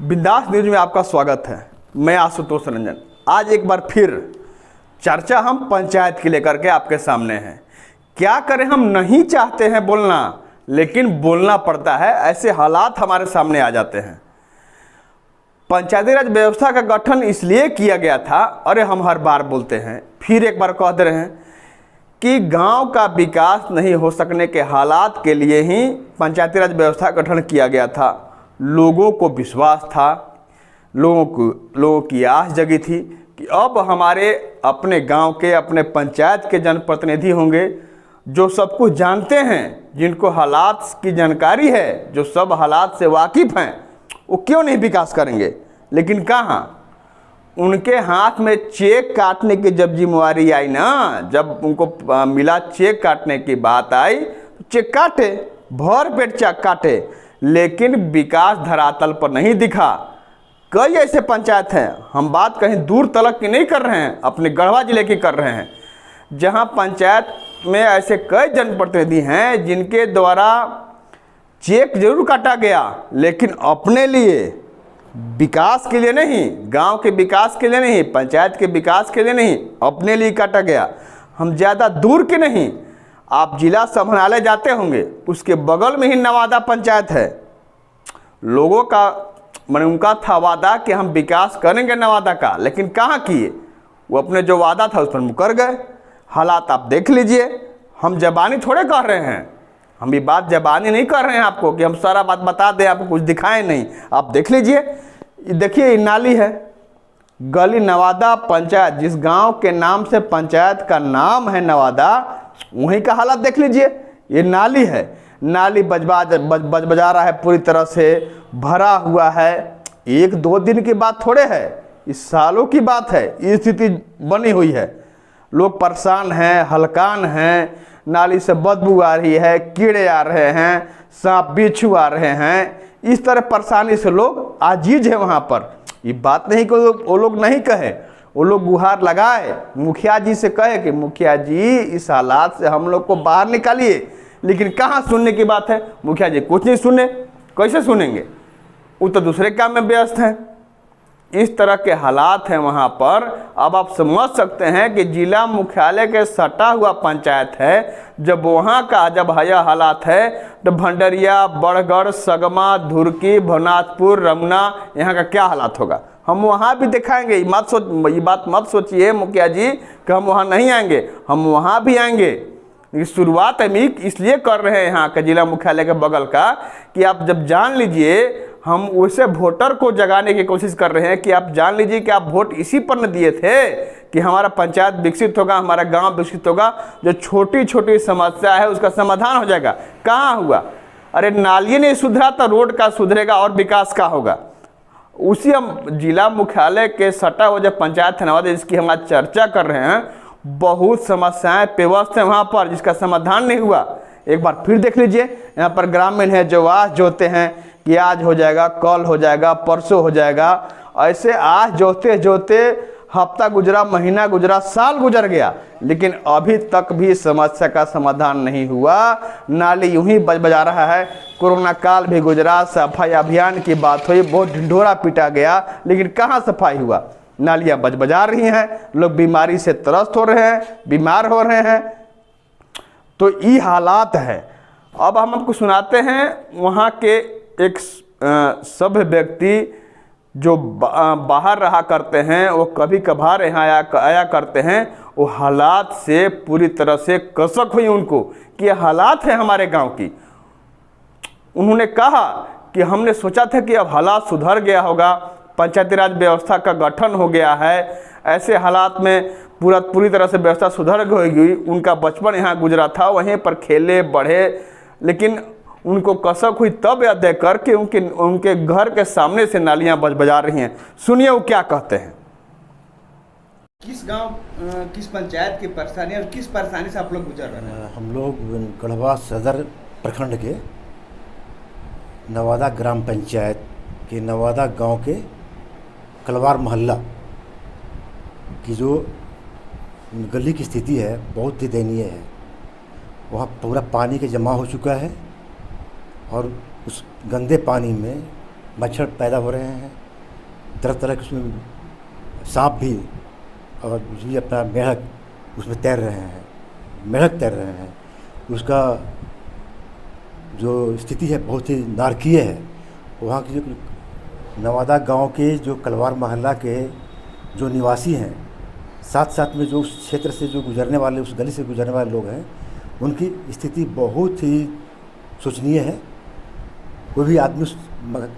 बिंदास न्यूज में आपका स्वागत है। मैं आशुतोष रंजन। आज एक बार फिर चर्चा हम पंचायत की लेकर के आपके सामने हैं। क्या करें, हम नहीं चाहते हैं बोलना, लेकिन बोलना पड़ता है। ऐसे हालात हमारे सामने आ जाते हैं। पंचायती राज व्यवस्था का गठन इसलिए किया गया था, अरे हम हर बार बोलते हैं, फिर एक बार कह दे रहे हैं कि गांव का विकास नहीं हो सकने के हालात के लिए ही पंचायती राज व्यवस्था का गठन किया गया था। लोगों को विश्वास था, लोगों की आस जगी थी कि अब हमारे अपने गांव के, अपने पंचायत के जनप्रतिनिधि होंगे जो सब कुछ जानते हैं, जिनको हालात की जानकारी है, जो सब हालात से वाकिफ़ हैं। वो क्यों नहीं विकास करेंगे? लेकिन कहाँ, उनके हाथ में चेक काटने की जब जिम्मेवारी आई ना, जब उनको मिला चेक काटने की बात आई, तो चेक काटे, भर पेट चेक काटे, लेकिन विकास धरातल पर नहीं दिखा। कई ऐसे पंचायत हैं, हम बात कहीं दूर तलक की नहीं कर रहे हैं, अपने गढ़वा जिले की कर रहे हैं, जहां पंचायत में ऐसे कई जनप्रतिनिधि हैं जिनके द्वारा चेक जरूर काटा गया, लेकिन अपने लिए, विकास के लिए नहीं, गांव के विकास के लिए नहीं, पंचायत के विकास के लिए नहीं, अपने लिए काटा गया। हम ज़्यादा दूर के नहीं, आप जिला समाहरणालय जाते होंगे, उसके बगल में ही नवादा पंचायत है। लोगों का उनका था वादा कि हम विकास करेंगे नवादा का, लेकिन कहाँ किए? वो अपने जो वादा था उस पर मुकर गए। हालात आप देख लीजिए। हम जबानी थोड़े कर रहे हैं, हम ये बात जबानी नहीं कर रहे हैं आपको कि हम सारा बात बता दें, आपको कुछ दिखाएं नहीं। आप देख लीजिए, देखिए ये नाली है, गली नवादा पंचायत, जिस गांव के नाम से पंचायत का नाम है नवादा, वहीं का हालात देख लीजिए। ये नाली है, नाली बजा रहा है, पूरी तरह से भरा हुआ है। एक दो दिन की बात थोड़े है, इस सालों की बात है। ये स्थिति बनी हुई है, लोग परेशान हैं, हलकान हैं, नाली से बदबू आ रही है, कीड़े आ रहे हैं, सांप बिच्छू आ रहे हैं। इस तरह परेशानी से लोग आजीज है वहाँ पर। ये बात नहीं कि वो लोग नहीं कहे, वो लोग गुहार लगाए, मुखिया जी से कहे कि मुखिया जी इस हालात से हम लोग को बाहर निकालिए, लेकिन कहाँ सुनने की बात है। मुखिया जी कुछ नहीं सुने, कैसे सुनेंगे? वो तो दूसरे काम में व्यस्त हैं। इस तरह के हालात हैं वहाँ पर। अब आप समझ सकते हैं कि जिला मुख्यालय के सटा हुआ पंचायत है, जब वहाँ का जब यह हालात है, तो भंडरिया, बड़गढ़, सगमा, धुरकी, भवनाथपुर, रमना, यहाँ का क्या हालात होगा? हम वहाँ भी दिखाएंगे। ये बात मत सोचिए मुखिया जी कि हम वहाँ नहीं आएंगे, हम वहाँ भी आएंगे। शुरुआत हम इसलिए कर रहे हैं यहाँ का जिला मुख्यालय के बगल का, कि आप जब जान लीजिए, हम वैसे वोटर को जगाने की कोशिश कर रहे हैं कि आप जान लीजिए कि आप वोट इसी पर न दिए थे कि हमारा पंचायत विकसित होगा, हमारा गांव विकसित होगा, जो छोटी छोटी समस्या है उसका समाधान हो जाएगा। कहाँ हुआ? अरे नाली नहीं सुधरा तो रोड का सुधरेगा और विकास का होगा। उसी हम जिला मुख्यालय के सटा हुआ जब पंचायत है नवादा, जिसकी हम आज चर्चा कर रहे हैं, बहुत समस्याएं पेवस्त हैं वहाँ पर, जिसका समाधान नहीं हुआ। एक बार फिर देख लीजिए, यहाँ पर ग्रामीण है जो आस जोते हैं कि आज हो जाएगा, कल हो जाएगा, परसों हो जाएगा। ऐसे आस जोते जोते हफ्ता गुजरा, महीना गुजरा, साल गुजर गया, लेकिन अभी तक भी समस्या का समाधान नहीं हुआ। नाली यूं ही बजा रहा है। कोरोना काल भी गुजरा, सफाई अभियान की बात हुई, बहुत ढिंढोरा पीटा गया, लेकिन कहाँ सफाई हुआ? नालियाँ बजा रही हैं, लोग बीमारी से त्रस्त हो रहे हैं, बीमार हो रहे हैं। तो ये हालात है। अब हम आपको सुनाते हैं वहाँ के एक सभ्य व्यक्ति जो बाहर रहा करते हैं, वो कभी कभार यहाँ आया करते हैं। वो हालात से पूरी तरह से कसक हुई उनको कि ये हालात है हमारे गांव की। उन्होंने कहा कि हमने सोचा था कि अब हालात सुधर गया होगा, पंचायती राज व्यवस्था का गठन हो गया है, ऐसे हालात में पूरी तरह से व्यवस्था सुधर गई। उनका बचपन यहाँ गुजरा था, वहीं पर खेले बढ़े, लेकिन उनको कसक हुई तब यह देख कर कि उनके घर के सामने से नालियाँ बजा रही हैं। सुनिए वो क्या कहते हैं। किस गांव, किस पंचायत की परेशानी और किस परेशानी से आप लोग गुजर रहे हैं? हम लोग गढ़वा सदर प्रखंड के नवादा ग्राम पंचायत के नवादा गांव के कलवार मोहल्ला की जो गली की स्थिति है बहुत ही दयनीय है। वहाँ पूरा पानी के जमा हो चुका है और उस गंदे पानी में मच्छर पैदा हो रहे हैं, तरह तरह के उसमें सांप भी, और भी अपना मेढक उसमें तैर रहे हैं, मेढक तैर रहे हैं। उसका जो स्थिति है बहुत ही नारकीय है। वहाँ की जो नवादा गांव के जो कलवार मोहल्ला के जो निवासी हैं, साथ साथ में जो उस क्षेत्र से जो गुजरने वाले, उस गली से गुजरने वाले लोग हैं, उनकी स्थिति बहुत ही शोचनीय है। कोई भी आदमी उस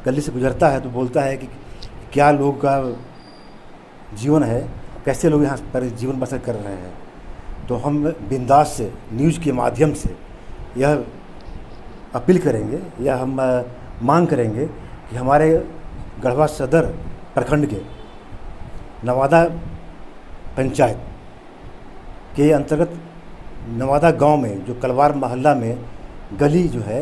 गली से गुजरता है तो बोलता है कि क्या लोगों का जीवन है, कैसे लोग यहाँ पर जीवन बसर कर रहे हैं। तो हम बिंदास से न्यूज़ के माध्यम से यह अपील करेंगे या हम मांग करेंगे कि हमारे गढ़वा सदर प्रखंड के नवादा पंचायत के अंतर्गत नवादा गांव में जो कलवार मोहल्ला में गली जो है,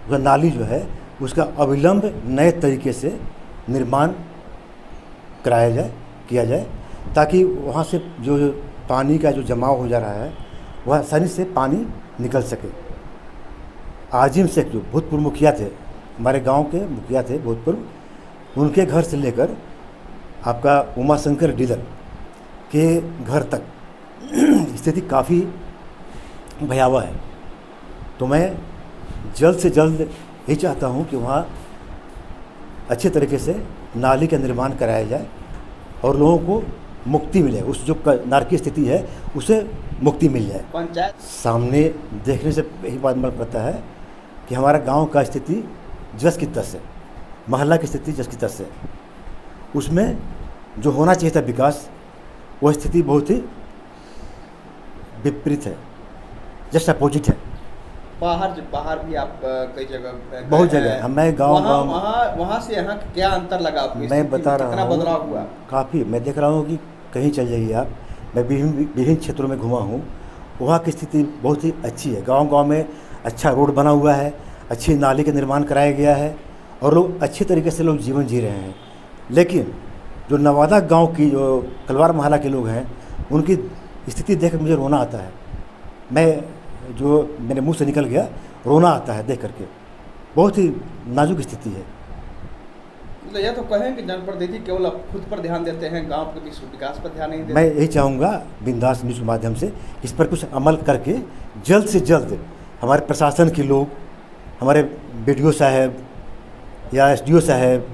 वह नाली जो है, उसका अविलंब नए तरीके से निर्माण कराया जाए, किया जाए, ताकि वहाँ से जो पानी का जो जमाव हो जा रहा है वह आसानी से पानी निकल सके। आजिम शेख जो भूतपूर्व मुखिया थे, हमारे गांव के मुखिया थे भूतपूर्व, उनके घर से लेकर आपका उमाशंकर डीलर के घर तक स्थिति काफ़ी भयावह है। तो मैं जल्द से जल्द यही चाहता हूं कि वहाँ अच्छे तरीके से नाली का निर्माण कराया जाए और लोगों को मुक्ति मिले, उस जो नारकीय स्थिति है उसे मुक्ति मिल जाए। पंचायत सामने देखने से यही बात मन पड़ता है कि हमारा गांव का स्थिति जस की तस है, मोहल्ला की स्थिति जस की तस है। उसमें जो होना चाहिए था विकास, वह स्थिति बहुत ही विपरीत है, जस्ट अपोजिट है। बाहर भी आप कई जगह बहुत जगह हमें गांव वहाँ से यहाँ क्या अंतर लगा आपको? मैं बता रहा कितना हूँ, बदलाव हुआ? काफ़ी। मैं देख रहा हूँ कि कहीं चल जाइए आप, मैं विभिन्न क्षेत्रों में घुमा हूँ, वहाँ की स्थिति बहुत ही अच्छी है। गांव में अच्छा रोड बना हुआ है, अच्छी नाली का निर्माण कराया गया है और लोग अच्छे तरीके से लोग जीवन जी रहे हैं। लेकिन जो नवादा गांव की जो कलवार मोहल्ला के लोग हैं, उनकी स्थिति देख कर मुझे रोना आता है। जो मेरे मुंह से निकल गया, रोना आता है देख करके। बहुत ही नाजुक स्थिति है। तो यह तो कहें कि जनप्रतिनिधि केवल अब खुद पर ध्यान देते हैं, गांव के विकास पर ध्यान नहीं देते। मैं यही चाहूँगा बिंदास न्यूज़ के माध्यम से इस पर कुछ अमल करके जल्द से जल्द हमारे प्रशासन के लोग, हमारे BDO साहब या SDO साहब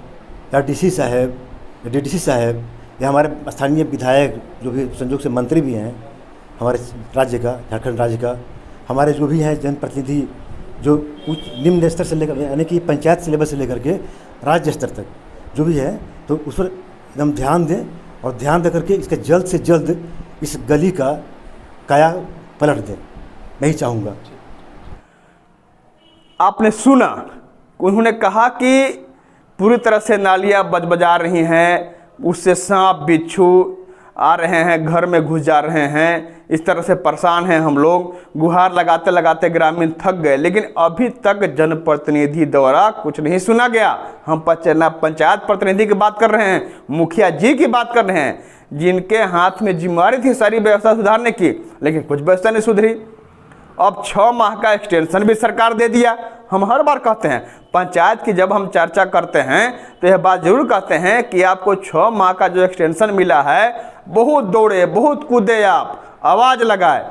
या DC साहब या DDC साहब या हमारे स्थानीय विधायक जो भी संयोग से मंत्री भी हैं हमारे राज्य का, झारखंड राज्य का, हमारे जो भी हैं जनप्रतिनिधि, जो उच्च निम्न स्तर से लेकर यानी कि पंचायत से लेवल से लेकर के राज्य स्तर तक जो भी है, तो उस पर एकदम ध्यान दें और ध्यान दे करके इसका जल्द से जल्द इस गली का काया पलट दें। मैं ही चाहूँगा। आपने सुना, उन्होंने कहा कि पूरी तरह से नालियाँ बजबजा रही हैं, उससे सांप बिच्छू आ रहे हैं, घर में घुस जा रहे हैं, इस तरह से परेशान हैं हम लोग। गुहार लगाते लगाते ग्रामीण थक गए, लेकिन अभी तक जनप्रतिनिधि द्वारा कुछ नहीं सुना गया। हम पंचायत प्रतिनिधि की बात कर रहे हैं, मुखिया जी की बात कर रहे हैं, जिनके हाथ में जिम्मेदारी थी सारी व्यवस्था सुधारने की, लेकिन कुछ व्यवस्था नहीं सुधरी। अब 6 माह का एक्सटेंशन भी सरकार दे दिया। हम हर बार कहते हैं, पंचायत की जब हम चर्चा करते हैं तो यह बात जरूर कहते हैं कि आपको 6 माह का जो एक्सटेंशन मिला है, बहुत दौड़े, बहुत कूदे, आप आवाज़ लगाए।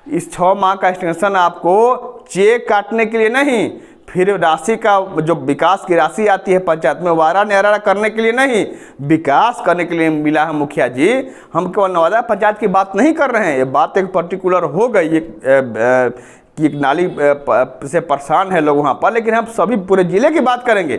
इस 6 माह का एक्सटेंशन आपको चेक काटने के लिए नहीं, फिर राशि का जो विकास की राशि आती है पंचायत में, वारा न्यारा करने के लिए नहीं, विकास करने के लिए मिला है। मुखिया जी, हम केवल नवादा पंचायत की बात नहीं कर रहे हैं, ये बात एक पर्टिकुलर हो गई कि एक नाली से परेशान है लोग वहाँ पर, लेकिन हम सभी पूरे ज़िले की बात करेंगे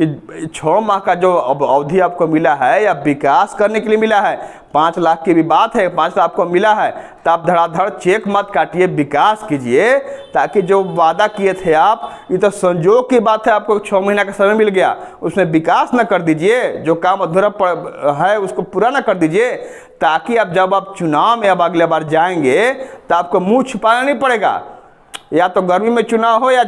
कि 6 माह का जो अवधि आपको मिला है या विकास करने के लिए मिला है, 5 लाख की भी बात है, 5 लाख आपको मिला है, तो आप धड़ाधड़ चेक मत काटिए, विकास कीजिए, ताकि जो वादा किए थे आप, ये तो संजोग की बात है, आपको 6 महीना का समय मिल गया, उसमें विकास न कर दीजिए, जो काम अधूरा है उसको पूरा ना कर दीजिए, ताकि अब जब आप चुनाव में अब अगले बार जाएंगे तो आपको मुँह छुपाना नहीं पड़ेगा। या तो गर्मी में चुनाव हो या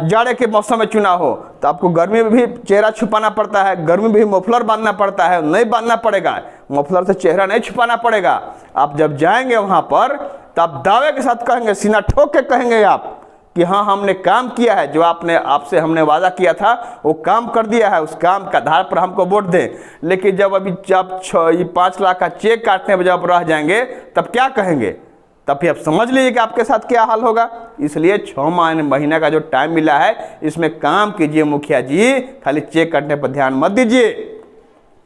जाड़े के मौसम में चुनाव हो, तो आपको गर्मी में भी चेहरा छुपाना पड़ता है, गर्मी में भी मफलर बांधना पड़ता है, नहीं बांधना पड़ेगा, मफलर से चेहरा नहीं छुपाना पड़ेगा। आप जब जाएंगे वहाँ पर तो आप दावे के साथ कहेंगे, सीना ठोक के कहेंगे आप कि हाँ हमने काम किया है, जो आपसे हमने वादा किया था वो काम कर दिया है, उस काम के आधार पर हमको वोट दें। लेकिन जब 5 लाख का चेक काटने में जब रह जाएंगे तब क्या कहेंगे? तब फिर आप समझ लीजिए कि आपके साथ क्या हाल होगा। इसलिए 6 महीने का जो टाइम मिला है इसमें काम कीजिए मुखिया जी, खाली चेक काटने पर ध्यान मत दीजिए।